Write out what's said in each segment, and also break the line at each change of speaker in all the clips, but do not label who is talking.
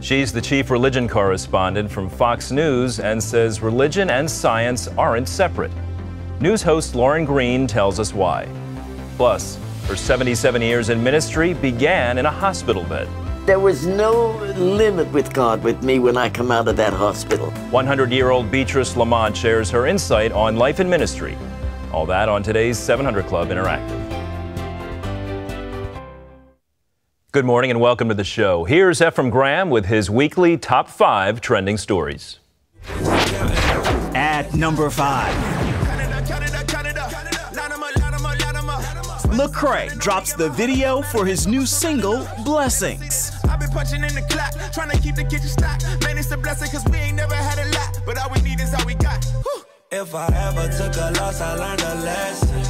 She's the chief religion correspondent from Fox News and says religion and science aren't separate. News host Lauren Green tells us why. Plus, her 77 years in ministry began in a hospital bed.
There was no limit with God with me when I come out of that hospital.
100-year-old Beatrice Lamont shares her insight on life and ministry. All that on today's 700 Club Interactive. Good morning and welcome to the show. Here's Ephraim Graham with his weekly top 5 trending stories.
At number 5. Lecrae drops the video for his new single, Blessings.
I've been punching in the clock, trying to keep the kitchen stocked. Man, it's a blessing because we ain't never had a lot, but all we need is all we got. Whew. If I ever took a loss, I learned a lesson.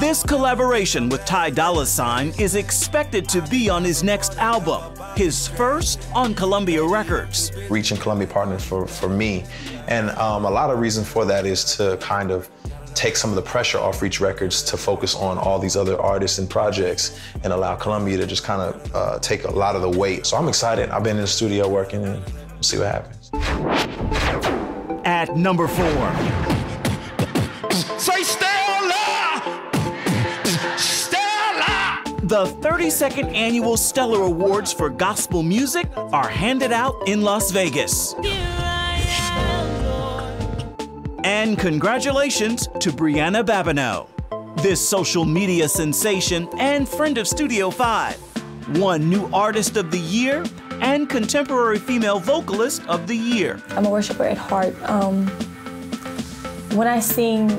This collaboration with Ty Dolla $ign is expected to be on his next album, his first on Columbia Records.
Reaching Columbia partners for me, and a lot of reason for that is to kind of take some of the pressure off Reach Records to focus on all these other artists and projects and allow Columbia to just kind of take a lot of the weight. So I'm excited. I've been in the studio working and we'll see what happens.
At number 4.
Say Stella! Stella!
The 32nd Annual Stellar Awards for Gospel Music are handed out in Las Vegas. And congratulations to Brianna Babineau. This social media sensation and friend of Studio 5 won New Artist of the Year and Contemporary Female Vocalist of the Year.
I'm a worshiper at heart. When I singing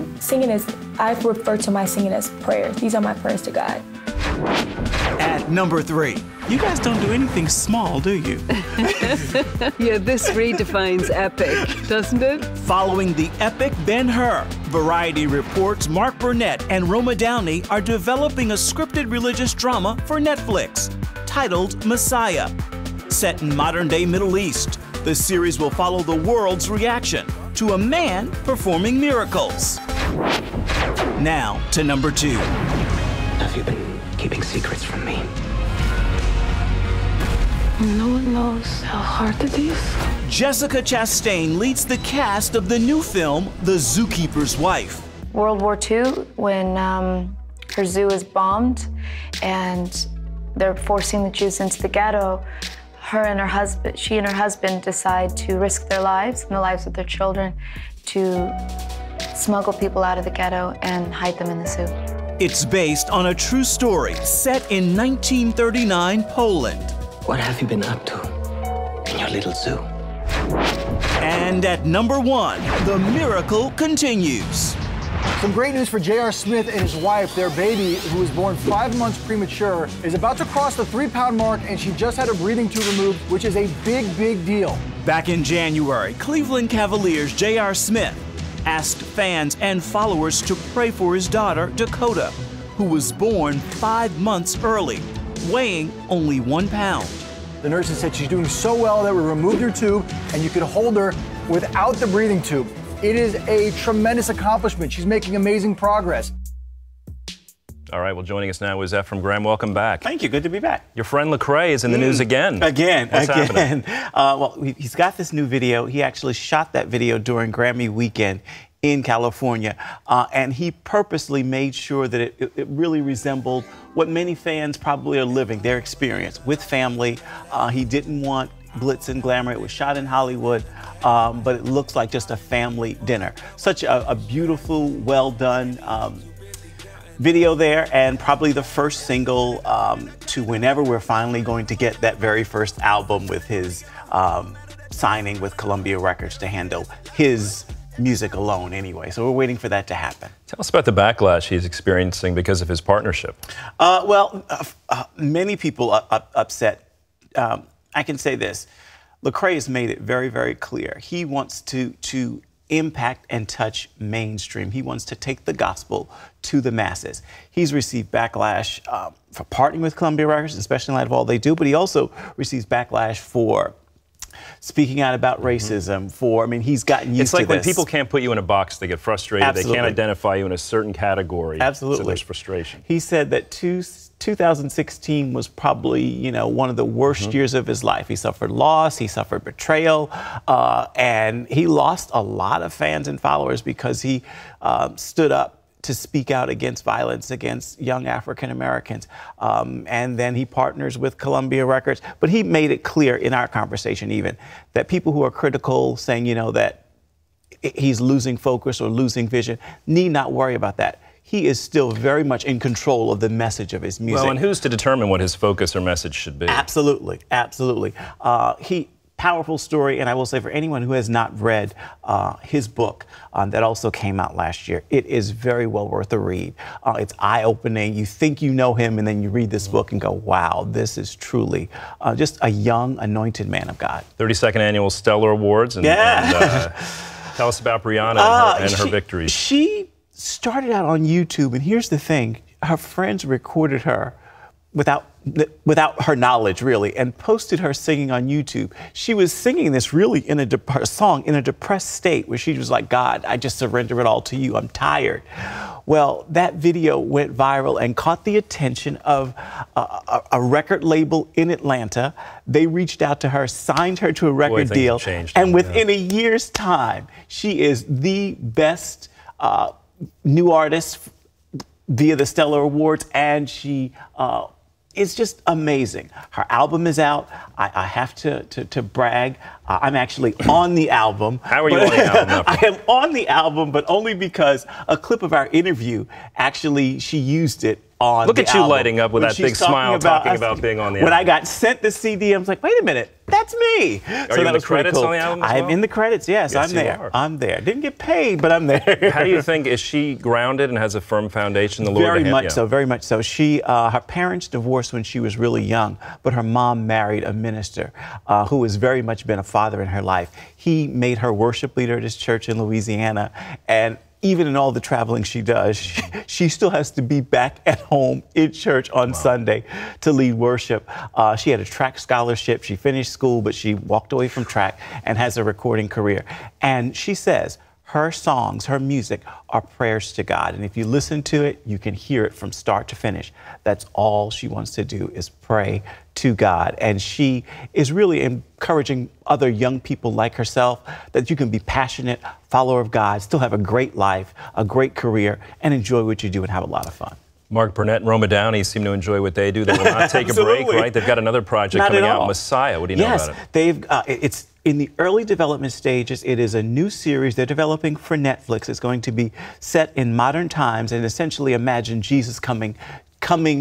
is, I refer to my singing as prayers. These are my prayers to God.
At number 3. You guys don't do anything small, do you?
Yeah, this redefines epic, doesn't it?
Following the epic Ben-Hur, Variety reports Mark Burnett and Roma Downey are developing a scripted religious drama for Netflix titled Messiah. Set in modern-day Middle East, the series will follow the world's reaction to a man performing miracles. Now to number 2.
Have you been keeping secrets from me?
No one knows how hard it is.
Jessica Chastain leads the cast of the new film, The Zookeeper's Wife.
World War II, when her zoo is bombed and they're forcing the Jews into the ghetto, she and her husband decide to risk their lives and the lives of their children to smuggle people out of the ghetto and hide them in the zoo.
It's based on a true story set in 1939 Poland.
What have you been up to in your little zoo?
And at number 1, the miracle continues.
Some great news for J.R. Smith and his wife. Their baby, who was born 5 months premature, is about to cross the 3-pound mark, and she just had a breathing tube removed, which is a big, big deal.
Back in January, Cleveland Cavaliers' J.R. Smith asked fans and followers to pray for his daughter, Dakota, who was born 5 months early, weighing only 1 pound.
The nurses said she's doing so well that we removed her tube and you could hold her without the breathing tube. It is a tremendous accomplishment. She's making amazing progress.
All right, well, joining us now is Ephraim Graham. Welcome back.
Thank you. Good to be back.
Your friend Lecrae is in the news again.
What's
happening?
Well, he's got this new video. He actually shot that video during Grammy weekend in California, and he purposely made sure that it really resembled what many fans probably are living, their experience with family. He didn't want glitz and glamour. It was shot in Hollywood, but it looks like just a family dinner. Such a beautiful, well-done video there, and probably the first single to whenever we're finally going to get that very first album with his signing with Columbia Records to handle his music alone anyway. So we're waiting for that to happen.
Tell us about the backlash he's experiencing because of his partnership.
Many people upset. I can say this. Lecrae has made it very, very clear. He wants to impact and touch mainstream. He wants to take the gospel to the masses. He's received backlash for partnering with Columbia Records, especially in light of all they do, but he also receives backlash for speaking out about racism, he's gotten used to this.
It's like when people can't put you in a box, they get frustrated.
Absolutely.
They can't identify you in a certain category.
Absolutely.
So there's frustration.
He said that two 2016 was probably, you know, one of the worst years of his life. He suffered loss, he suffered betrayal, and he lost a lot of fans and followers because he stood up to speak out against violence against young African Americans. And then he partners with Columbia Records. But he made it clear in our conversation even that people who are critical, saying, you know, that he's losing focus or losing vision, need not worry about that. He is still very much in control of the message of his music.
Well, and who's to determine what his focus or message should be?
Absolutely, absolutely. Powerful story, and I will say for anyone who has not read his book that also came out last year, it is very well worth a read. It's eye-opening. You think you know him, and then you read this book and go, wow, this is truly just a young, anointed man of God.
32nd Annual Stellar Awards. And tell us about Brianna and her victories.
She started out on YouTube, and here's the thing. Her friends recorded her without her knowledge, really, and posted her singing on YouTube. She was singing this really in a song in a depressed state where she was like, God, I just surrender it all to you. I'm tired. Well, that video went viral and caught the attention of a record label in Atlanta. They reached out to her, signed her to a record deal, and within a year's time, she is the best new artist via the Stellar Awards, and she is just amazing. Her album is out. I have to brag. I'm actually on the album.
How are you on the album?
I am on the album, but only because a clip of our interview, actually, she used it on
Look
the
at you
album.
lighting up with that big smile talking about being on the album.
When I got sent the CD, I was like, wait a minute, that's me.
Are you in the credits on the album as well?
I'm in the credits, yes, I'm there. I'm there. Didn't get paid, but I'm there.
How do you think, is she grounded and has a firm foundation in the Lord?
Very much so, very much so. She, her parents divorced when she was really young, but her mom married a minister who has very much been a father in her life. He made her worship leader at his church in Louisiana, and even in all the traveling she does, she still has to be back at home in church on Sunday to lead worship. She had a track scholarship. She finished school, but she walked away from track and has a recording career. And she says her songs, her music are prayers to God. And if you listen to it, you can hear it from start to finish. That's all she wants to do is pray to God. And she is really encouraging other young people like herself that you can be passionate, follower of God, still have a great life, a great career, and enjoy what you do and have a lot of fun.
Mark Burnett and Roma Downey seem to enjoy what they do. They will not take a break, right? They've got another project coming out, Messiah. What do you know about it?
It's in the early development stages. It is a new series they're developing for Netflix. It's going to be set in modern times and essentially imagine Jesus coming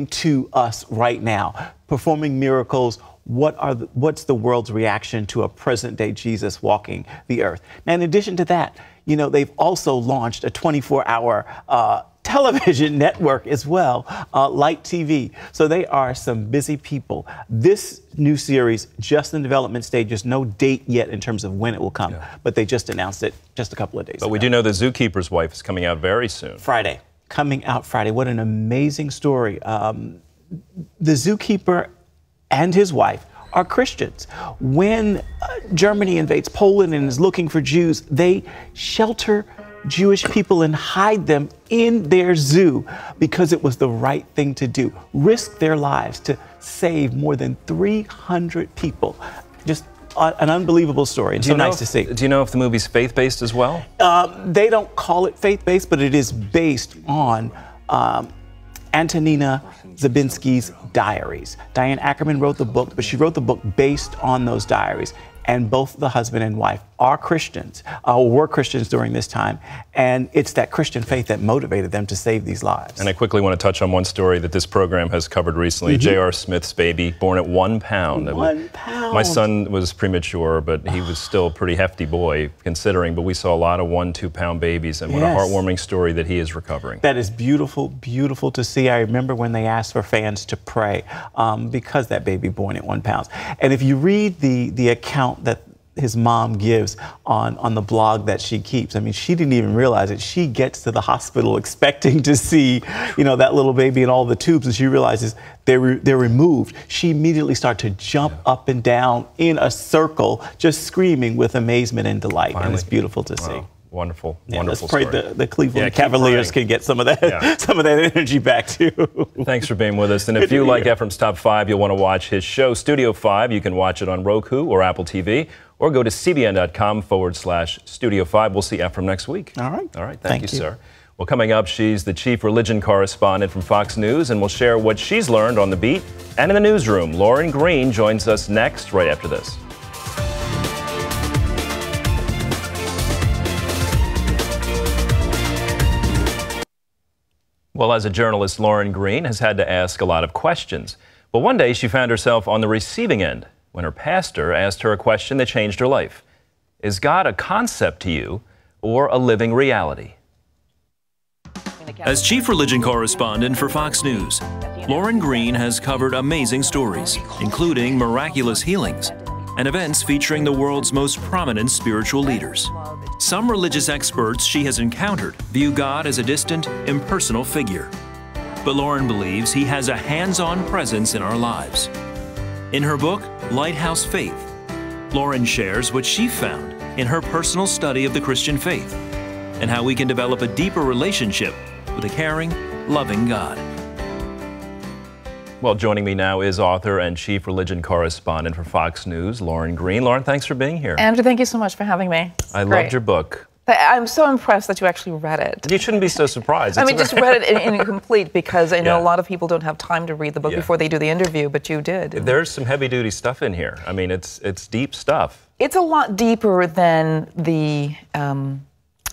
to us right now, performing miracles. What's the world's reaction to a present-day Jesus walking the earth? Now, in addition to that, you know, they've also launched a 24-hour television network as well, Light TV. So they are some busy people. This new series, just in development stages, no date yet in terms of when it will come, but they just announced it just a couple of days ago.
But we do know The Zookeeper's Wife is coming out very soon.
Friday. Coming out Friday. What an amazing story. The zookeeper and his wife are Christians. When Germany invades Poland and is looking for Jews, they shelter Jewish people and hide them in their zoo because it was the right thing to do. Risk their lives to save more than 300 people. Just an unbelievable story. It's so nice to see.
Do you know if the movie's faith-based as well?
They don't call it faith-based, but it is based on Antonina Zabinski's diaries. Diane Ackerman wrote the book, but she wrote the book based on those diaries. And both the husband and wife are Christians, were Christians during this time. And it's that Christian faith that motivated them to save these lives.
And I quickly want to touch on one story that this program has covered recently. J.R. Smith's baby, born at 1 pound.
1 pound.
My son was premature, but he was still a pretty hefty boy, considering. But we saw a lot of 1-2 pound babies, and what a heartwarming story that he is recovering.
That is beautiful, beautiful to see. I remember when they asked for fans to pray because that baby born at 1 pound. And if you read the account that his mom gives on the blog that she keeps, I mean, she didn't even realize it. She gets to the hospital expecting to see, you know, that little baby in all the tubes, and she realizes they're removed. She immediately starts to jump up and down in a circle, just screaming with amazement and delight. And it's beautiful to see.
Wonderful,
Yeah,
wonderful
let's pray
story.
the Cleveland
keep
Cavaliers
praying.
can get some of that some of that energy back too.
Thanks for being with us. And if you like Ephraim's Top 5, you'll want to watch his show, Studio 5. You can watch it on Roku or Apple TV, or go to cbn.com/Studio 5. We'll see Ephraim next week.
All right.
All right. Thank you, sir. Well, coming up, she's the chief religion correspondent from Fox News, and we'll share what she's learned on the beat and in the newsroom. Lauren Green joins us next, right after this. Well, as a journalist, Lauren Green has had to ask a lot of questions. But one day she found herself on the receiving end when her pastor asked her a question that changed her life. Is God a concept to you or a living reality?
As chief religion correspondent for Fox News, Lauren Green has covered amazing stories, including miraculous healings and events featuring the world's most prominent spiritual leaders. Some religious experts she has encountered view God as a distant, impersonal figure. But Lauren believes he has a hands-on presence in our lives. In her book, Lighthouse Faith, Lauren shares what she found in her personal study of the Christian faith and how we can develop a deeper relationship with a caring, loving God.
Well, joining me now is author and chief religion correspondent for Fox News, Lauren Green. Lauren, thanks for being here.
Andrew, thank you so much for having me.
I loved your book.
I'm so impressed that you actually read it.
You shouldn't be so surprised.
I mean, just read it in incomplete, because I know a lot of people don't have time to read the book before they do the interview, but you did.
There's some heavy-duty stuff in here. I mean, it's deep stuff.
It's a lot deeper than the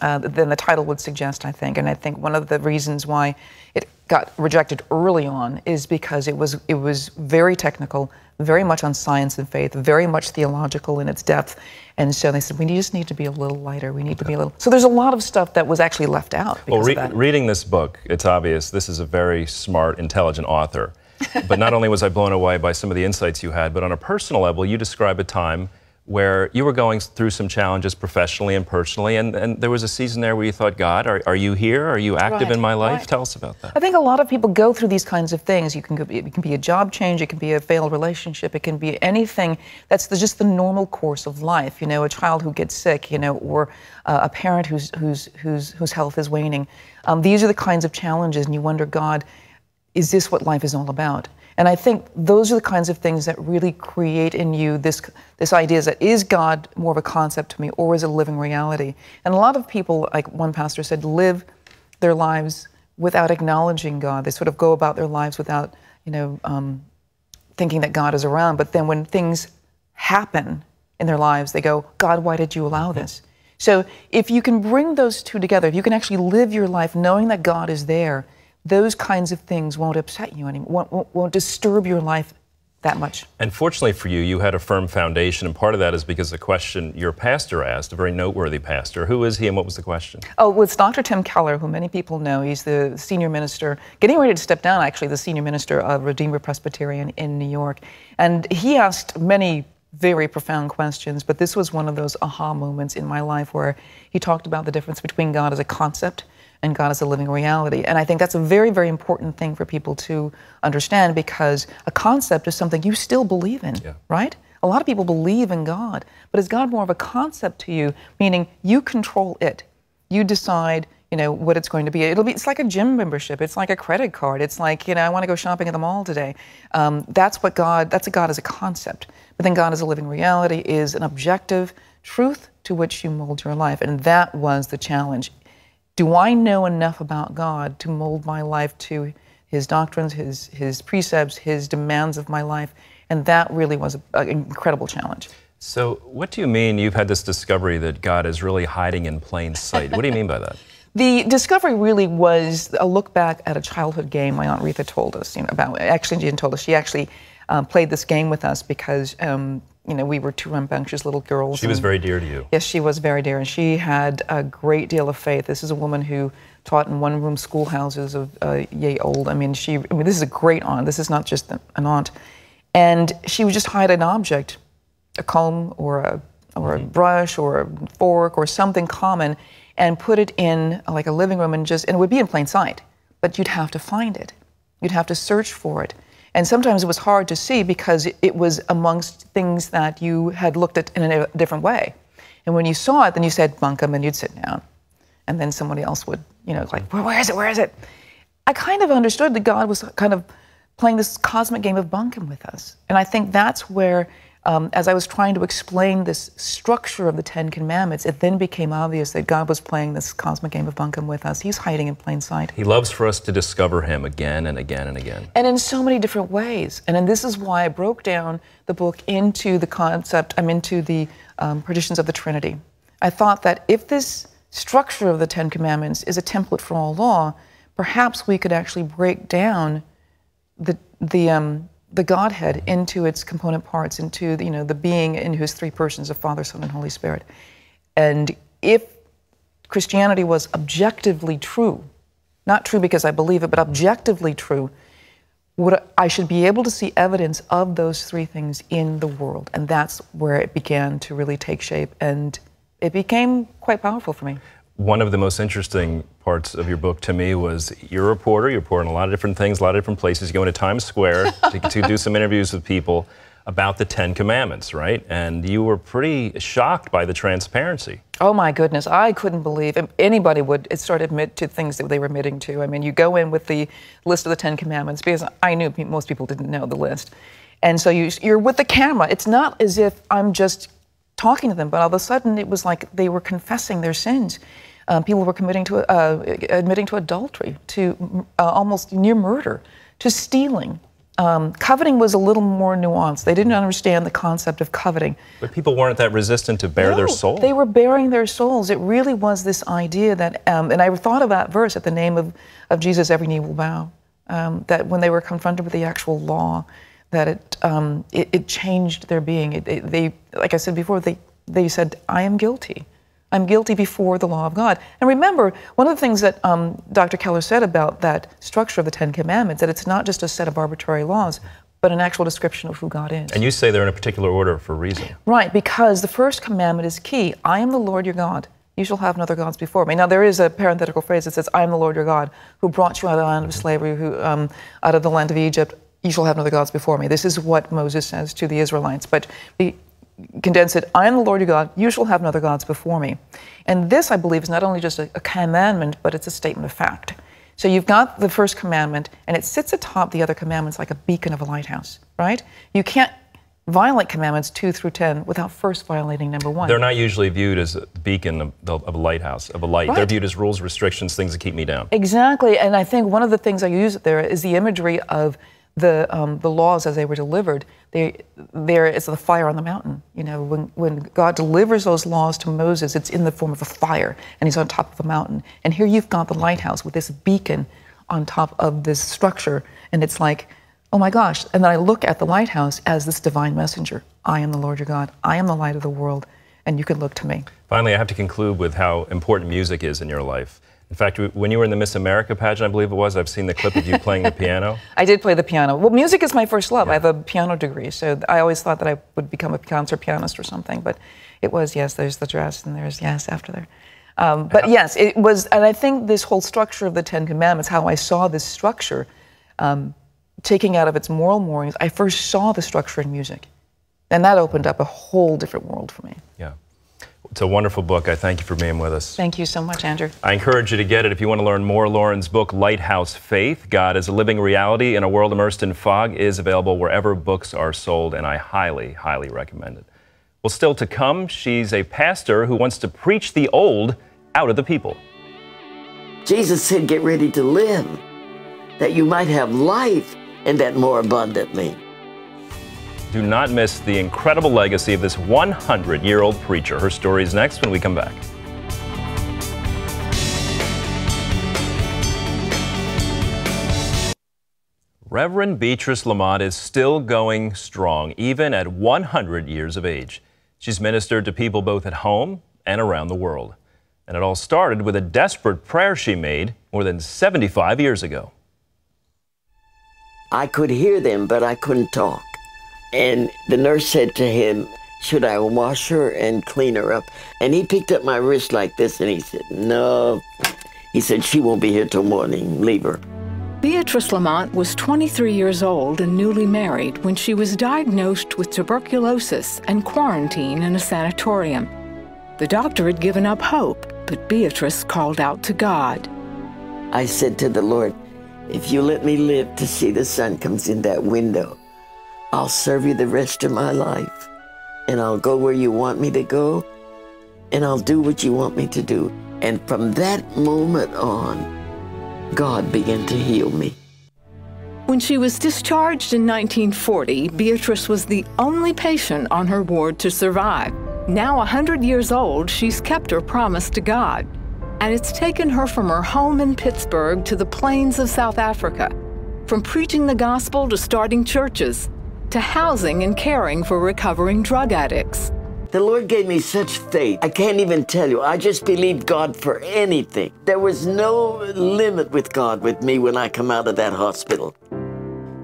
title would suggest, I think. And I think one of the reasons why it got rejected early on is because it was very technical, very much on science and faith, very much theological in its depth. And so they said, we just need to be a little lighter. We need to be a little... So there's a lot of stuff that was actually left out because of that.
Reading this book, it's obvious this is a very smart, intelligent author. But not only was I blown away by some of the insights you had, but on a personal level, you describe a time where you were going through some challenges professionally and personally, and there was a season there where you thought, God, are you here? Are you active in my life? Tell us about that.
I think a lot of people go through these kinds of things. It can be a job change, it can be a failed relationship, it can be anything that's just the normal course of life. You know, a child who gets sick, you know, or a parent whose health is waning. These are the kinds of challenges, and you wonder, God, is this what life is all about? And I think those are the kinds of things that really create in you this idea that is God more of a concept to me, or is it a living reality? And a lot of people, like one pastor said, live their lives without acknowledging God. They sort of go about their lives without, you know, thinking that God is around. But then when things happen in their lives, they go, God, why did you allow this? So if you can bring those two together, if you can actually live your life knowing that God is there, those kinds of things won't upset you anymore, won't disturb your life that much.
And fortunately for you, you had a firm foundation, and part of that is because the question your pastor asked, a very noteworthy pastor. Who is he and what was the question?
Oh, it's Dr. Tim Keller, who many people know. He's the senior minister, getting ready to step down, actually, the senior minister of Redeemer Presbyterian in New York. And he asked many very profound questions, but this was one of those aha moments in my life where he talked about the difference between God as a concept and God is a living reality. And I think that's a very, very important thing for people to understand, because a concept is something you still believe in, right? A lot of people believe in God, but is God more of a concept to you, meaning you control it. You decide, you know, what it's going to be. It's like a gym membership. It's like a credit card. It's like, you know, I want to go shopping at the mall today. That's a God as a concept. But then God as a living reality is an objective truth to which you mold your life. And that was the challenge. Do I know enough about God to mold my life to His doctrines, His precepts, His demands of my life? And that really was an incredible challenge.
So what do you mean you've had this discovery that God is really hiding in plain sight? What do you mean by that?
The discovery really was a look back at a childhood game my Aunt Retha told us, you know, about. Actually, she didn't told us. She actually played this game with us because, you know, we were two rambunctious little girls.
She was very dear to you.
Yes, she was very dear, and she had a great deal of faith. This is a woman who taught in one-room schoolhouses of yay old. I mean, this is a great aunt. This is not just an aunt. And she would just hide an object, a comb or a brush or a fork or something common, and put it in like a living room, and it would be in plain sight, but you'd have to find it. You'd have to search for it. And sometimes it was hard to see because it was amongst things that you had looked at in a different way. And when you saw it, then you said bunkum and you'd sit down. And then somebody else would, like, where is it, where is it? I kind of understood that God was kind of playing this cosmic game of bunkum with us. And I think that's where, as I was trying to explain this structure of the Ten Commandments, it then became obvious that God was playing this cosmic game of bunkum with us. He's hiding in plain sight.
He loves for us to discover him again and again and again.
And in so many different ways. And this is why I broke down the book into the concept, into the partitions of the Trinity. I thought that if this structure of the Ten Commandments is a template for all law, perhaps we could actually break down the Godhead into its component parts, into the being in whose three persons of Father, Son, and Holy Spirit. And if Christianity was objectively true, not true because I believe it, but objectively true, I should be able to see evidence of those three things in the world. And that's where it began to really take shape, and it became quite powerful for me.
One of the most interesting parts of your book to me was you're a reporter. You report on a lot of different things, a lot of different places. You go into Times Square to do some interviews with people about the Ten Commandments, right? And you were pretty shocked by the transparency.
Oh my goodness, I couldn't believe anybody would start to admit to things that they were admitting to. I mean, you go in with the list of the Ten Commandments, because I knew most people didn't know the list. And so you're with the camera. It's not as if I'm just talking to them, but all of a sudden it was like they were confessing their sins. People were admitting to adultery, to almost near murder, to stealing. Coveting was a little more nuanced. They didn't understand the concept of coveting.
But people weren't that resistant to bare their soul?
They were bearing their souls. It really was this idea that, and I thought of that verse, at the name of Jesus, every knee will bow, that when they were confronted with the actual law, that it changed their being. They, like I said before, they said, I am guilty. I'm guilty before the law of God. And remember, one of the things that Dr. Keller said about that structure of the Ten Commandments, that it's not just a set of arbitrary laws, but an actual description of who God is.
And you say they're in a particular order for a reason.
Right, because the first commandment is key. I am the Lord your God. You shall have no other gods before me. Now, there is a parenthetical phrase that says, I am the Lord your God, who brought you out of the land of slavery, out of the land of Egypt. You shall have no other gods before me. This is what Moses says to the Israelites. But condense it, I am the Lord your God, you shall have no other gods before me. And this, I believe, is not only just a commandment, but it's a statement of fact. So you've got the first commandment, and it sits atop the other commandments like a beacon of a lighthouse, right? You can't violate commandments 2 through 10 without first violating number 1.
They're not usually viewed as a beacon of a lighthouse, of a light. Right. They're viewed as rules, restrictions, things that keep me down.
Exactly, and I think one of the things I use there is the imagery of the laws as they were delivered. There is the fire on the mountain. You know, when God delivers those laws to Moses, it's in the form of a fire, and he's on top of a mountain. And here you've got the lighthouse with this beacon on top of this structure, and it's like, oh my gosh. And then I look at the lighthouse as this divine messenger. I am the Lord your God. I am the light of the world, and you can look to me.
Finally, I have to conclude with how important music is in your life. In fact, when you were in the Miss America pageant, I believe it was, I've seen the clip of you playing the piano.
I did play the piano. Well, music is my first love. Yeah. I have a piano degree, so I always thought that I would become a concert pianist or something, but it was, yes, there's the dress, and there's yes after there. But yes, it was, and I think this whole structure of the Ten Commandments, how I saw this structure, taking out of its moral moorings, I first saw the structure in music. And that opened up a whole different world for me.
Yeah. It's a wonderful book. I thank you for being with us.
Thank you so much, Andrew.
I encourage you to get it if you want to learn more. Lauren's book, Lighthouse Faith, God is a Living Reality in a World Immersed in Fog, is available wherever books are sold, and I highly, highly recommend it. Well, still to come, she's a pastor who wants to preach the old out of the people.
Jesus said, get ready to live, that you might have life, and that more abundantly.
Do not miss the incredible legacy of this 100-year-old preacher. Her story is next when we come back. Reverend Beatrice Lamont is still going strong, even at 100 years of age. She's ministered to people both at home and around the world. And it all started with a desperate prayer she made more than 75 years ago.
I could hear them, but I couldn't talk. And the nurse said to him, should I wash her and clean her up? And he picked up my wrist like this and he said, no. He said, she won't be here till morning, leave her.
Beatrice Lamont was 23 years old and newly married when she was diagnosed with tuberculosis and quarantined in a sanatorium. The doctor had given up hope, but Beatrice called out to God.
I said to the Lord, if you let me live to see the sun comes in that window, I'll serve you the rest of my life. And I'll go where you want me to go, and I'll do what you want me to do. And from that moment on, God began to heal me.
When she was discharged in 1940, Beatrice was the only patient on her ward to survive. Now 100 years old, she's kept her promise to God. And it's taken her from her home in Pittsburgh to the plains of South Africa, from preaching the gospel to starting churches, to housing and caring for recovering drug addicts.
The Lord gave me such faith. I can't even tell you. I just believed God for anything. There was no limit with God with me when I come out of that hospital.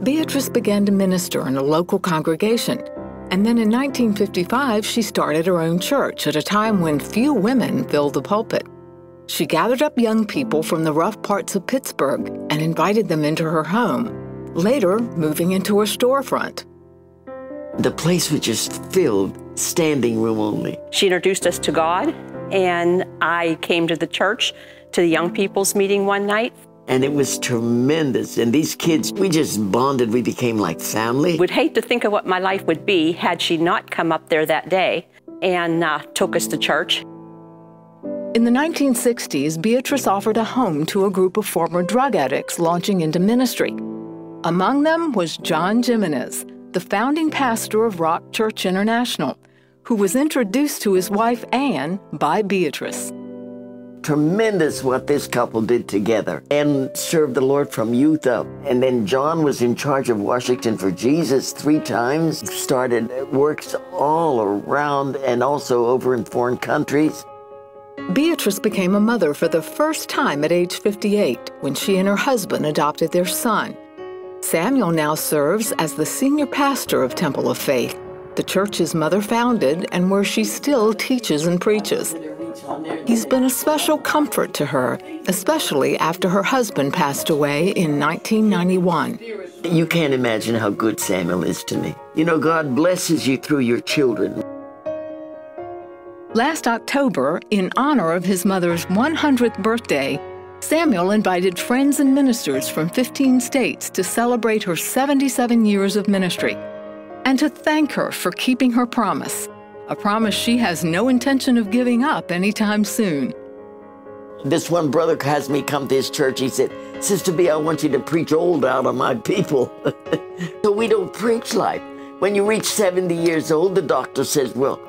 Beatrice began to minister in a local congregation. And then in 1955, she started her own church at a time when few women filled the pulpit. She gathered up young people from the rough parts of Pittsburgh and invited them into her home, later moving into her storefront.
The place was just filled, standing room only.
She introduced us to God, and I came to the church, to the young people's meeting one night.
And it was tremendous. And these kids, we just bonded. We became like family.
Would hate to think of what my life would be had she not come up there that day and took us to church.
In the 1960s, Beatrice offered a home to a group of former drug addicts launching into ministry. Among them was John Jimenez, the founding pastor of Rock Church International, who was introduced to his wife, Ann, by Beatrice.
Tremendous what this couple did together and served the Lord from youth up. And then John was in charge of Washington for Jesus 3 times, started works all around and also over in foreign countries.
Beatrice became a mother for the first time at age 58 when she and her husband adopted their son. Samuel now serves as the senior pastor of Temple of Faith, the church his mother founded and where she still teaches and preaches. He's been a special comfort to her, especially after her husband passed away in 1991.
You can't imagine how good Samuel is to me. You know, God blesses you through your children.
Last October, in honor of his mother's 100th birthday, Samuel invited friends and ministers from 15 states to celebrate her 77 years of ministry and to thank her for keeping her promise, a promise she has no intention of giving up anytime soon.
This one brother has me come to his church. He said, Sister B, I want you to preach old out on my people. So we don't preach life. When you reach 70 years old, the doctor says, well,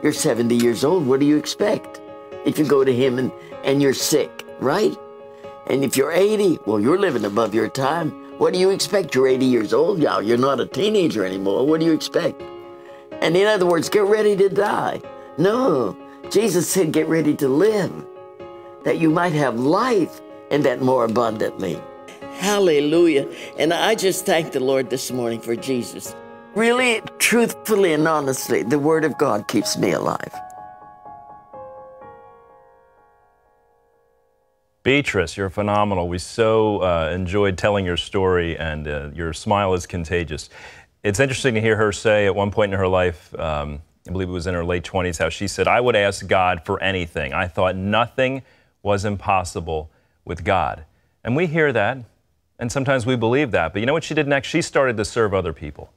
you're 70 years old, what do you expect? If you go to him and you're sick, right? And if you're 80, well, you're living above your time. What do you expect? You're 80 years old now. You're not a teenager anymore. What do you expect? And in other words, get ready to die. No, Jesus said get ready to live, that you might have life and that more abundantly. Hallelujah. And I just thank the Lord this morning for Jesus. Really, truthfully and honestly, the Word of God keeps me alive.
Beatrice, you're phenomenal. We so enjoyed telling your story, and your smile is contagious. It's interesting to hear her say at one point in her life, I believe it was in her late 20s, how she said, I would ask God for anything. I thought nothing was impossible with God. And we hear that, and sometimes we believe that. But you know what she did next? She started to serve other people.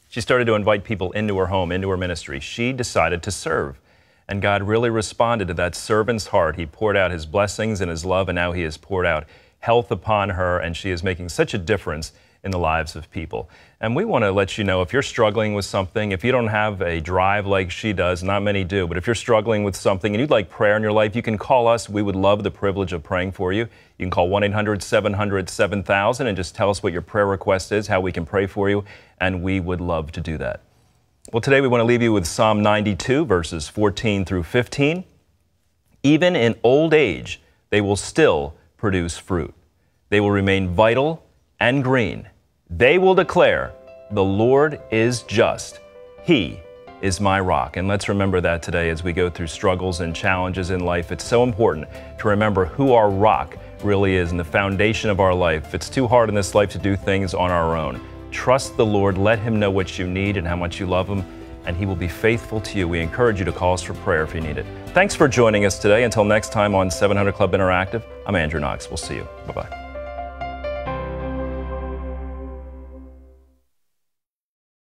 She started to invite people into her home, into her ministry. She decided to serve. And God really responded to that servant's heart. He poured out His blessings and His love, and now He has poured out health upon her, and she is making such a difference in the lives of people. And we want to let you know, if you're struggling with something, if you don't have a drive like she does, not many do, but if you're struggling with something and you'd like prayer in your life, you can call us. We would love the privilege of praying for you. You can call 1-800-700-7000 and just tell us what your prayer request is, how we can pray for you, and we would love to do that. Well, today we want to leave you with Psalm 92, verses 14 through 15. Even in old age, they will still produce fruit. They will remain vital and green. They will declare, the Lord is just. He is my rock. And let's remember that today as we go through struggles and challenges in life. It's so important to remember who our rock really is and the foundation of our life. It's too hard in this life to do things on our own. Trust the Lord. Let Him know what you need and how much you love Him, and He will be faithful to you. We encourage you to call us for prayer if you need it. Thanks for joining us today. Until next time on 700 Club Interactive, I'm Andrew Knox. We'll see you. Bye-bye.